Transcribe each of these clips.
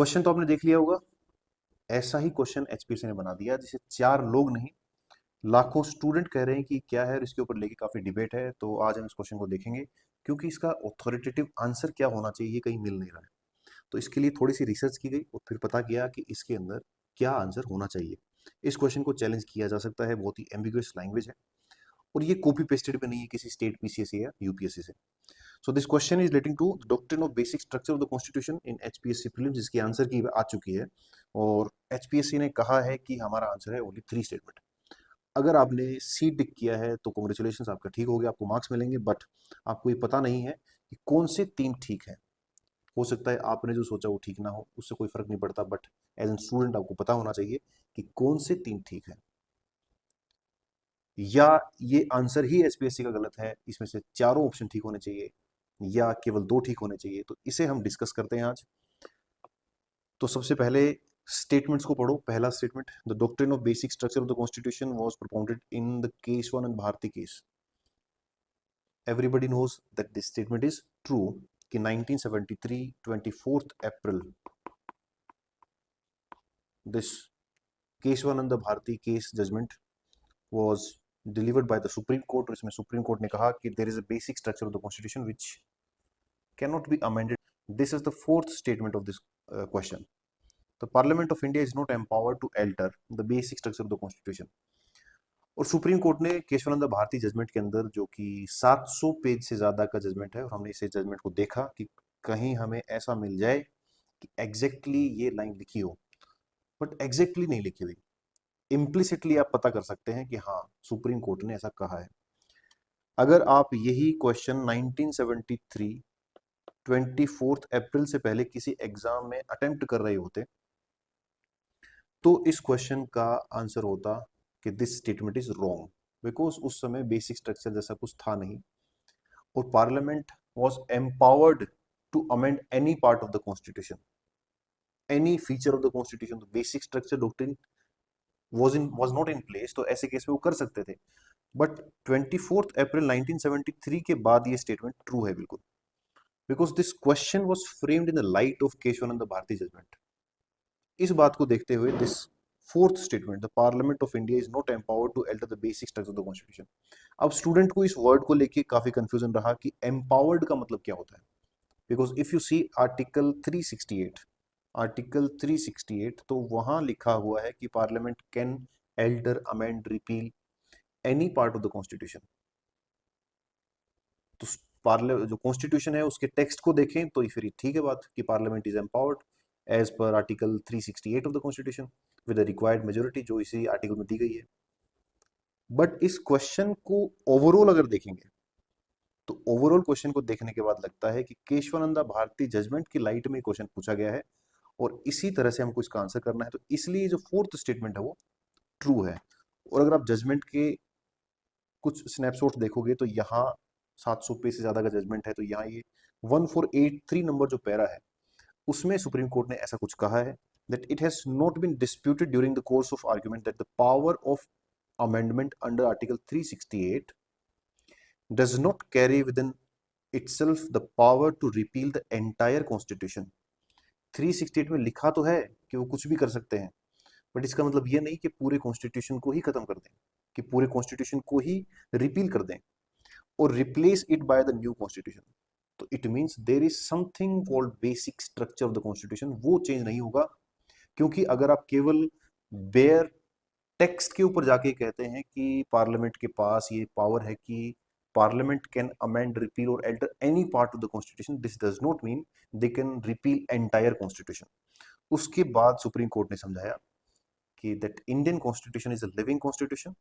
Question तो आपने देख लिया होगा। ऐसा ही क्वेश्चन एचपीएससी ने बना दिया जिसे 4 लोग नहीं लाखों स्टूडेंट कह रहे हैं कि क्या है, और इसके ऊपर लेके काफी डिबेट है। तो आज हम इस क्वेश्चन को देखेंगे क्योंकि इसका ऑथोरिटेटिव आंसर क्या होना चाहिए ये कहीं मिल नहीं रहा है। तो इसके लिए थोड़ी सी रिसर्च की गई और फिर पता किया कि इसके अंदर क्या आंसर होना चाहिए। इस क्वेश्चन को चैलेंज किया जा सकता है, बहुत ही एम्बिगुअस लैंग्वेज है और ये कॉपी पेस्टेड भी नहीं है किसी स्टेट पीसीएससी या यूपीएससी से। So this question is relating to doctrine of basic structure of the constitution in HPSC prelims, जिसकी आंसर की आ चुकी है और एचपीएससी ने कहा है कि हमारा आंसर है ओनली 3 स्टेटमेंट। अगर आपने सी टिक किया है तो कॉन्ग्रेचुलेशन, आपका ठीक हो गया, आपको मार्क्स मिलेंगे। बट आपको ये पता नहीं है कि कौन से 3 ठीक है। हो सकता है आपने जो सोचा वो ठीक ना हो, उससे कोई फर्क नहीं पड़ता, बट एज एन स्टूडेंट आपको पता होना चाहिए कि कौन से 3 ठीक है। या ये आंसर ही एचपीएससी का गलत है, इसमें से चारों ऑप्शन ठीक होने चाहिए या केवल 2 ठीक होने चाहिए। तो इसे हम डिस्कस करते हैं आज। तो सबसे पहले स्टेटमेंट्स को पढ़ो। पहला statement, the doctrine of basic structure of the constitution was propounded in the Kesavananda Bharati case. Everybody knows that this statement is true कि 1973 24 April this Kesavananda Bharati case judgment was delivered by the Supreme Court, और इसमें supreme court ने कहा कि there is a basic structure of the constitution which cannot be amended. This is the fourth statement of this question. The Parliament of India is not empowered to alter the basic structure of the constitution. और supreme court ने Keshavananda Bharati judgement के अंदर, जो कि 700 page से ज्यादा का judgement है, और हमने इसे जजमेंट को देखा कि कहीं हमें ऐसा मिल जाए कि एग्जैक्टली ये लाइन लिखी हो, बट एग्जैक्टली नहीं लिखी हुई। इम्प्लिसिटली आप पता कर सकते हैं कि हाँ, सुप्रीम कोर्ट ने ऐसा कहा है। अगर आप यही क्वेश्चन 1973 24 अप्रैल से पहले किसी एग्जाम में अटेम्प्ट कर रहे होते तो इस क्वेश्चन का आंसर होता कि this statement is wrong, because उस समय बेसिक स्ट्रक्चर जैसा कुछ था नहीं और parliament was empowered to amend any part of the constitution, any feature of the constitution. तो basic structure doctrine was not in place, तो ऐसे केस में वो कर सकते थे। बट 24 अप्रैल 1973 के बाद ये स्टेटमेंट ट्रू है बिल्कुल, because this question was framed in the light of Kesavananda Bharati judgment. इस बात को देखते हुए this fourth statement, the parliament of India is not empowered to alter the basic structure of the constitution. अब स्टूडेंट को इस वर्ड को लेके काफी कंफ्यूजन रहा कि एम्पावर्ड का मतलब क्या होता है, because if you see article 368, article 368 तो वहां लिखा हुआ है कि parliament can alter amend repeal any part of the constitution. तो जो कॉन्स्टिट्यूशन है उसके टेक्स्ट को देखें तो फिर ठीक है बात कि parliament is empowered as per article 368 of the constitution with the required majority, जो इसी आर्टिकल में दी गई है। बट इस क्वेश्चन को ओवरऑल अगर देखेंगे तो ओवरऑल क्वेश्चन को देखने के बाद लगता है कि केशवानंदा भारती जजमेंट की लाइट में क्वेश्चन पूछा गया है और इसी तरह से हमको इसका आंसर करना है। तो इसलिए जो फोर्थ स्टेटमेंट है वो ट्रू है। और अगर आप जजमेंट के कुछ स्नैपशॉट देखोगे तो यहाँ 700 पेज से ज्यादा का जजमेंट है, तो यहाँ ये 1483 नंबर जो पैरा है उसमें सुप्रीम कोर्ट ने ऐसा कुछ कहा है that it has not been disputed during the course of argument that the power of amendment under article 368 does not carry within itself the power to repeal the entire constitution। 368 में लिखा तो है कि वो कुछ भी कर सकते हैं, बट इसका मतलब ये नहीं कि पूरे कॉन्स्टिट्यूशन को ही खत्म कर दें, कि पूरे कॉन्स्टिट्यूशन को ही रिपील कर दें और replace it by the new constitution. तो it means there is something called basic structure of the constitution, वो चेंज नहीं होगा। क्योंकि अगर आप केवल बेयर टेक्स्ट के ऊपर जाके कहते हैं कि पार्लियामेंट के पास ये पावर है कि पार्लियामेंट कैन अमेंड रिपील और alter any part of the constitution, this does not mean they can repeal entire constitution. उसके बाद सुप्रीम कोर्ट ने समझाया कि that Indian constitution is a living constitution,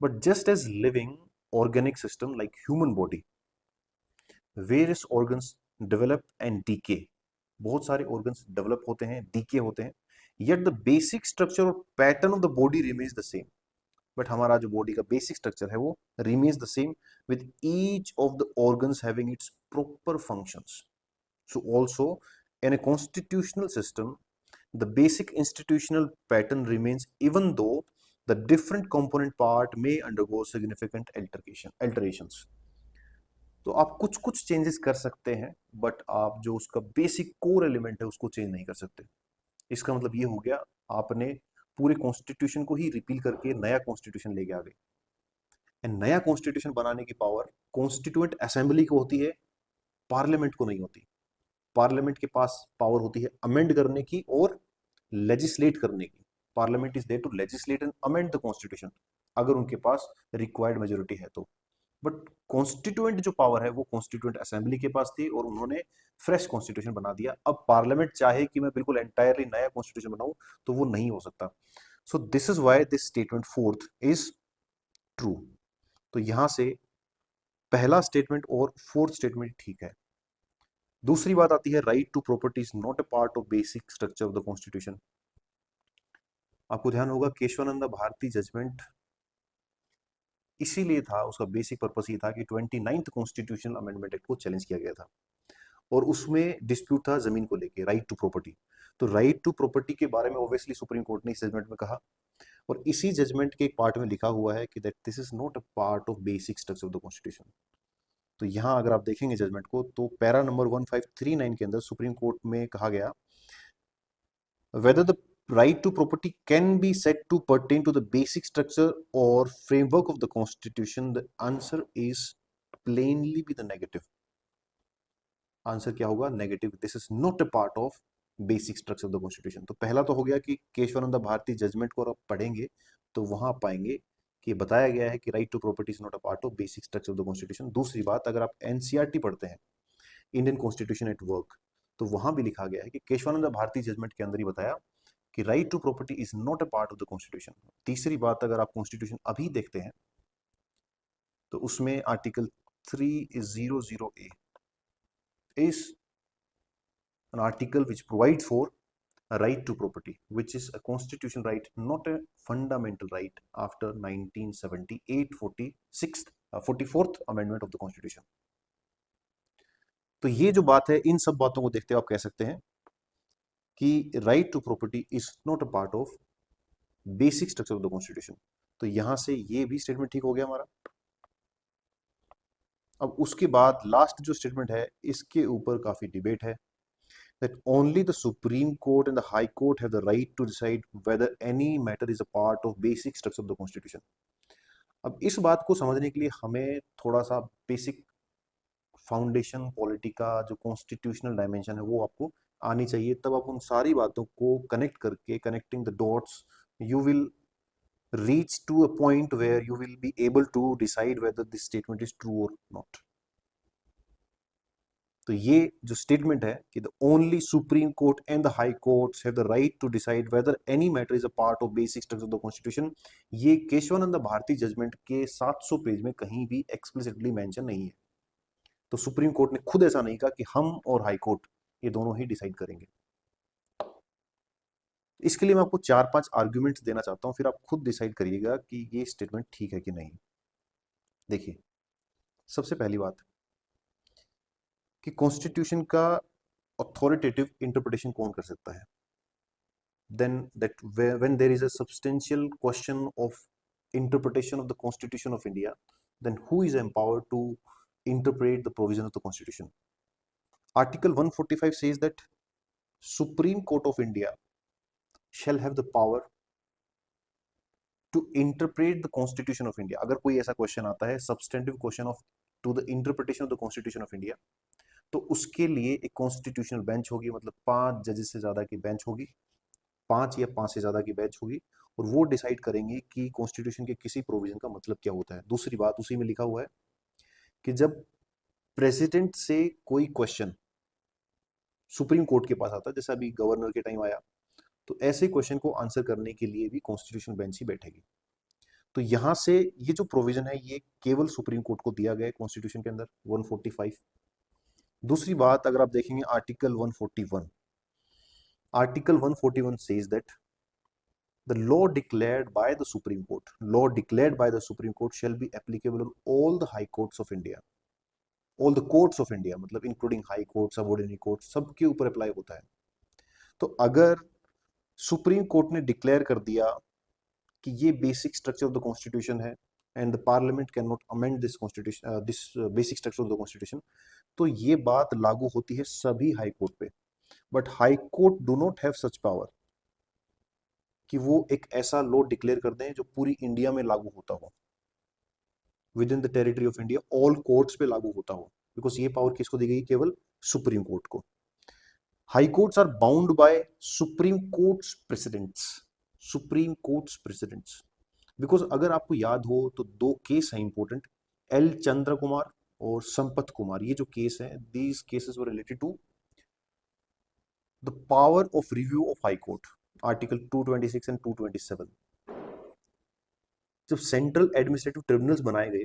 but just as living organic system like human body, various organs develop and decay। बहुत सारे organs develop होते हैं, decay होते हैं, yet the basic structure और pattern of the body remains the same। but हमारा जो body का basic structure है वो remains the same with each of the organs having its proper functions। so also in a constitutional system the basic institutional pattern remains even though the different component part may undergo significant alterations। तो आप कुछ कुछ changes कर सकते हैं, but आप जो उसका बेसिक कोर एलिमेंट है उसको चेंज नहीं कर सकते। इसका मतलब ये हो गया आपने पूरे कॉन्स्टिट्यूशन को ही रिपील करके नया कॉन्स्टिट्यूशन लेके आ गए। एंड नया कॉन्स्टिट्यूशन बनाने की पावर कॉन्स्टिट्यूएंट असेंबली को होती है, पार्लियामेंट को नहीं होती। पार्लियामेंट के पास पावर होती है अमेंड करने की और लेजिस्लेट करने की। Parliament is there to legislate and amend the constitution, अगर उनके पास रिक्वायर्ड मेजोरिटी है तो। बट कॉन्स्टिट्यूएंट जो पावर है वो कॉन्स्टिट्यूएंट असेंबली के पास थी और उन्होंने फ्रेश कॉन्स्टिट्यूशन बना दिया। अब पार्लियामेंट चाहे कि मैं बिल्कुल एंटायरली नया कॉन्स्टिट्यूशन बनाऊं तो वो नहीं हो सकता। सो this is why this statement fourth is true. तो यहां से पहला स्टेटमेंट और फोर्थ स्टेटमेंट ठीक है। दूसरी बात आती है right to property is not a part of basic structure of the constitution. आपको ध्यान होगा केशवानंद भारती जजमेंट इसीलिए था, उसका बेसिक पर्पस ये था कि 29th कॉन्स्टिट्यूशनल अमेंडमेंट एक्ट को चैलेंज किया गया था और उसमें डिस्प्यूट था जमीन को लेके, राइट टू प्रॉपर्टी। तो राइट टू प्रॉपर्टी के बारे में ऑब्वियसली सुप्रीम कोर्ट ने इस जजमेंट में कहा और इसी जजमेंट के एक पार्ट में लिखा हुआ है कि that this is not a part of basic structure of the constitution. तो यहां अगर आप देखेंगे जजमेंट को तो पैरा नंबर 1539 के अंदर सुप्रीम कोर्ट में कहा गया whether the right to property can be said to pertain to the basic structure or framework of the constitution, the answer is plainly be the negative. Answer क्या होगा? Negative. This is not a part of basic structure of the constitution. तो पहला तो हो गया कि Keshavananda Bharati judgement को आप पढ़ेंगे तो वहां पाएंगे कि बताया गया है कि right to property is not a part of basic structure of the constitution. दूसरी बात, अगर आप एनसीईआरटी पढ़ते हैं, इंडियन कॉन्स्टिट्यूशन एट वर्क, तो वहां भी लिखा गया है कि केशवानंद भारती जजमेंट के अंदर ही बताया कि right to property is not a part of the constitution. तीसरी बात, अगर आप कॉन्स्टिट्यूशन अभी देखते हैं तो उसमें article 300A is an article which provides for a right to property, which is a constitutional right, not a fundamental right after 1978 44th amendment of the constitution. तो ये जो बात है, इन सब बातों को देखते हुए आप कह सकते हैं कि right to property is not a part of basic structure of the constitution. तो यहां से ये भी स्टेटमेंट ठीक हो गया हमारा। अब उसके बाद लास्ट जो स्टेटमेंट है इसके ऊपर काफी डिबेट है, that only the Supreme Court and the High Court have the right to decide whether any matter is a part of basic structure of the Constitution. अब इस बात को समझने के लिए हमें थोड़ा सा बेसिक फाउंडेशन पॉलिटी का जो कॉन्स्टिट्यूशनल डायमेंशन है वो आपको आनी चाहिए, तब आप उन सारी बातों को कनेक्ट करके, connecting the dots, you will reach to a point where you will be able to decide whether this statement is true or not. तो ये जो स्टेटमेंट है कि the only supreme court and the high courts have the right to decide whether any matter is a part of basic structure of the constitution, ये Kesavananda Bharati judgement के 700 page में कहीं भी एक्सप्लिसिटली मेंशन नहीं है। तो सुप्रीम कोर्ट ने खुद ऐसा नहीं कहा कि हम और हाई कोर्ट ये दोनों ही डिसाइड करेंगे। इसके लिए मैं आपको 4-5 आर्ग्यूमेंट्स देना चाहता हूं, फिर आप खुद डिसाइड करिएगा कि ये स्टेटमेंट ठीक है कि नहीं। देखिए, सबसे पहली बात कि कॉन्स्टिट्यूशन का अथॉरिटेटिव इंटरप्रिटेशन कौन कर सकता है? then that when there is a substantial question of interpretation of the Constitution of India, then who is empowered to interpret the provision of the Constitution? Article 145 says that Supreme Court of India shall have the power to interpret the Constitution of India. अगर कोई ऐसा question आता है, substantive question of to the interpretation of the Constitution of India, तो उसके लिए एक constitutional bench होगी, मतलब 5 जजेस से ज्यादा की बेंच होगी, 5 या 5 से ज्यादा की बेंच होगी और वो डिसाइड करेंगे कि कॉन्स्टिट्यूशन के किसी प्रोविजन का मतलब क्या होता है। दूसरी बात, उसी में लिखा हुआ है कि जब प्रेसिडेंट से कोई क्वेश्चन सुप्रीम कोर्ट के पास आता है, जैसे अभी गवर्नर के टाइम आया, तो ऐसे क्वेश्चन को आंसर करने के लिए भी कॉन्स्टिट्यूशनल बेंच ही बैठेगी। तो यहां से ये जो प्रोविजन है ये केवल सुप्रीम कोर्ट को दिया गया है कॉन्स्टिट्यूशन के अंदर 145। दूसरी बात, अगर आप देखेंगे article 141, article 141 says that the law declared by the Supreme Court shall be applicable on all the high courts of India, all the courts of India, मतलब including high court, subordinate court, सबके ऊपर apply होता है। तो अगर supreme court ने declare कर दिया कि ये basic structure of the constitution है and the parliament can not amend this constitution, this basic structure of the constitution, तो ये बात लागू होती है सभी हाई कोर्ट पे। But high court do not have such power. कि वो एक ऐसा लॉ डिक्लेयर कर दें जो पूरी इंडिया में लागू होता हो, with in the territory of India, all courts पे लागू होता हो, बिकॉज ये पावर किसको दी गई? केवल सुप्रीम कोर्ट को। High courts are bound by supreme court's precedents, supreme court's precedents, because अगर आपको याद हो तो दो केस हैं इंपॉर्टेंट, एल चंद्र कुमार और संपत कुमार। ये जो केस है, these cases were related to the power of review of high court, article 226 and 227। जब सेंट्रल एडमिनिस्ट्रेटिव ट्रिब्यूनल्स बनाए गए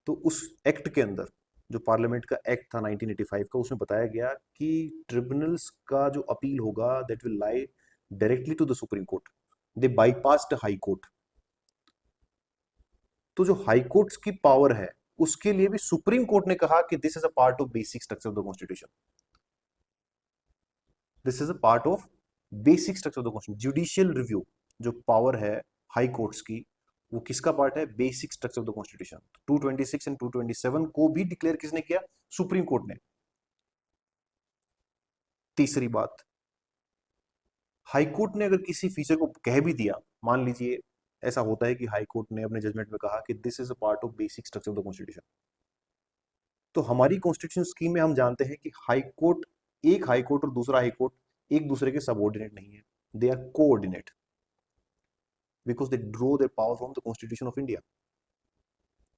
तो उस एक्ट के अंदर, जो पार्लियामेंट का एक्ट था 1985 का, उसमें बताया गया कि ट्रिब्यूनल्स का जो अपील होगा that will lie directly to the supreme court, they bypassed high court. तो जो हाई कोर्ट्स की पावर है उसके लिए भी सुप्रीम कोर्ट ने कहा कि this is a part of basic structure of the constitution, this is a part of basic structure of the constitution. Judicial review जो पावर है हाई कोर्ट्स की, वो किसका पार्ट है? Basic structure of the constitution. 226 and 227 को भी declare किसने किया? सुप्रीम कोर्ट ने। तीसरी बात, हाई कोर्ट ने अगर किसी फीचर को कह भी दिया, मान लीजिए ऐसा होता है कि हाई कोर्ट ने अपने जजमेंट में कहा कि this is a part of basic structure of the constitution, तो हमारी कॉन्स्टिट्यूशन स्कीम में हम जानते हैं कि हाई कोर्ट, एक हाई कोर्ट और दूसरा हाई कोर्ट एक दूसरे के सबऑर्डिनेट नहीं है, they are coordinate, because they draw their power from the constitution of India.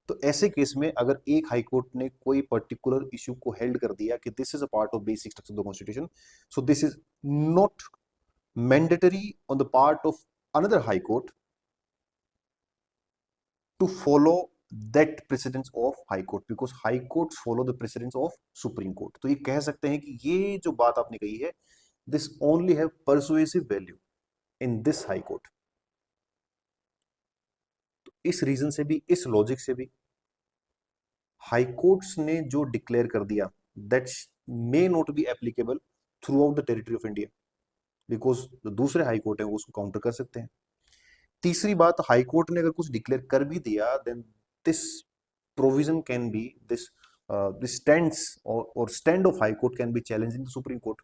तो ऐसे केस में अगर एक हाई कोर्ट ने कोई पर्टिकुलर इश्यू को हेल्ड कर दिया कि this is a part of basic structure of the constitution, so this is not mandatory on the part of another high court to follow that precedence of high court, because high courts follow the precedence of supreme court। तो ये कह सकते हैं कि ये जो बात आपने कही है, this only have persuasive value in this high court। तो इस रीजन से भी, इस लॉजिक से भी, हाई कोर्ट्स ने जो डिक्लेयर कर दिया that may not be applicable through out the territory of India, because जो दूसरे हाई कोर्ट है वो उसको काउंटर कर सकते हैं। तीसरी बात, हाई कोर्ट ने अगर कुछ डिक्लेयर कर भी दिया, then this provision can be this this stands और stand of high court can be challenge in the supreme court,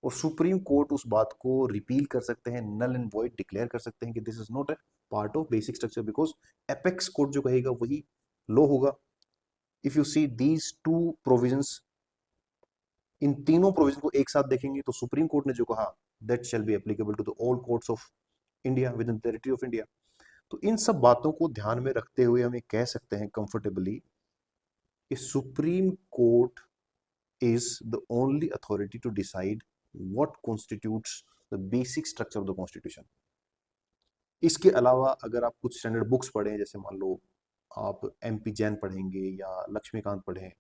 और सुप्रीम कोर्ट उस बात को रिपील कर सकते हैं, नल एंड वॉइड डिक्लेयर कर सकते हैं कि this is not a part of basic structure, because apex court जो कहेगा वही लॉ होगा। If you see these two provisions, इन तीनों प्रोविजन को एक साथ देखेंगे तो सुप्रीम कोर्ट ने जो कहा that shall be applicable to the all courts of India within territory of India. तो इन सब बातों को ध्यान में रखते हुए हम ये कह सकते हैं कंफर्टेबली कि supreme court is the only authority to decide what constitutes the basic structure of the constitution। इसके अलावा अगर आप कुछ स्टैंडर्ड बुक्स पढ़ें, जैसे मान लो आप MP जैन पढ़ेंगे या लक्ष्मीकांत पढ़ें,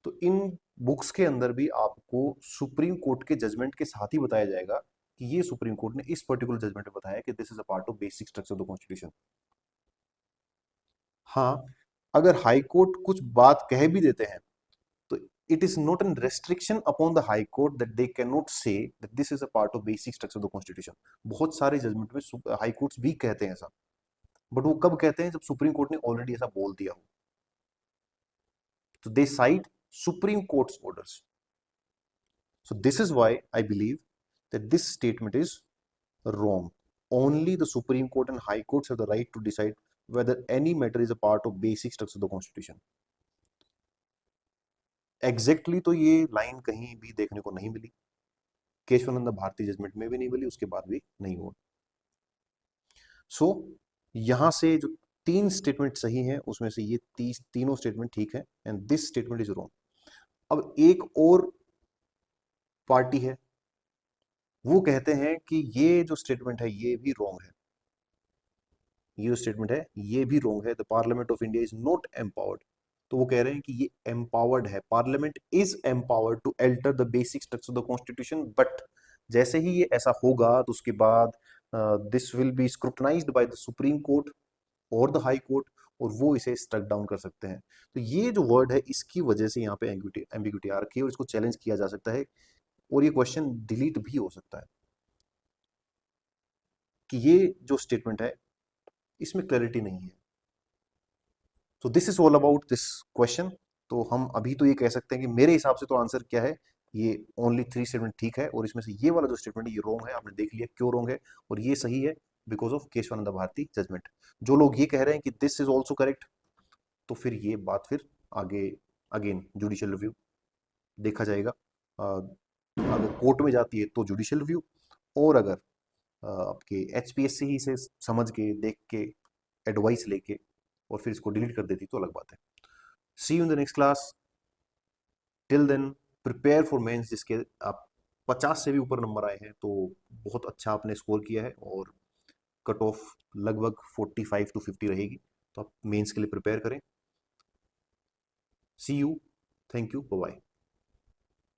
तो इन बुक्स के अंदर भी आपको सुप्रीम कोर्ट के जजमेंट के साथ ही बताया जाएगा कि ये सुप्रीम कोर्ट ने इस पर्टिकुलर जजमेंट में बताया कि this is a part of basic structure of the constitution. हाँ, अगर हाई कोर्ट कुछ बात कह भी देते हैं तो it is not a restriction upon the high court that they cannot say that this is a part of basic structure of the constitution। बहुत सारे जजमेंट में हाई कोर्ट्स भी कहते हैं ऐसा, बट वो कब कहते हैं? जब सुप्रीम कोर्ट ने ऑलरेडी ऐसा बोल दिया हो। तो they cite supreme court's orders. So this is why I believe that this statement is wrong। Only the Supreme Court and High Courts have the right to decide whether any matter is a part of basic structure of the Constitution। Exactly तो ये line कहीं भी देखने को नहीं मिली, Keshavananda Bharati judgement में भी नहीं मिली, उसके बाद भी नहीं हुआ। सो यहां से जो तीन स्टेटमेंट सही हैं उसमें से ये तीनों स्टेटमेंट ठीक है, and this statement is wrong. अब एक और पार्टी है, वो कहते हैं कि ये जो स्टेटमेंट है ये भी रॉन्ग है, ये जो स्टेटमेंट है ये भी रॉन्ग है, the parliament of India is not empowered. तो वो कह रहे हैं कि ये एम्पावर्ड है, parliament is empowered to alter the basic structure of the constitution, but जैसे ही ये ऐसा होगा तो उसके बाद this will be scrutinised by the supreme court और द हाई कोर्ट, और वो इसे स्ट्रक डाउन कर सकते हैं। तो ये जो वर्ड है इसकी वजह से यहाँ पे एम्बिग्यूटी आ रखी है और इसको चैलेंज किया जा सकता है, और ये क्वेश्चन डिलीट भी हो सकता है कि ये जो स्टेटमेंट है इसमें क्लैरिटी नहीं है। तो this is all about this question. तो हम अभी तो ये कह सकते हैं कि मेरे हिसाब से तो आंसर क्या है, ये ओनली 3 स्टेटमेंट ठीक है, और इसमें से ये वाला जो स्टेटमेंट है ये रॉन्ग है। आपने देख लिया क्यों रॉन्ग है, और ये सही है because of Kesavananda Bharati judgment. जो लोग ये कह रहे हैं कि दिस इज ऑल्सो करेक्ट, तो फिर ये बात फिर आगे अगेन जुडिशियल रिव्यू देखा जाएगा। अगर कोर्ट में जाती है तो जुडिशियल रिव्यू, और अगर आपके एचपीएससी ही से समझ के देख के एडवाइस लेके और फिर इसको डिलीट कर देती तो अलग बात है। See you in the next class. Till then prepare for mains, जिसके आप 50 से भी ऊपर नंबर आए हैं तो बहुत अच्छा आपने स्कोर किया है, और कट ऑफ लगभग 45 to 50 रहेगी, तो आप मेंस के लिए प्रिपेयर करें। सी यू, थैंक यू, बाय।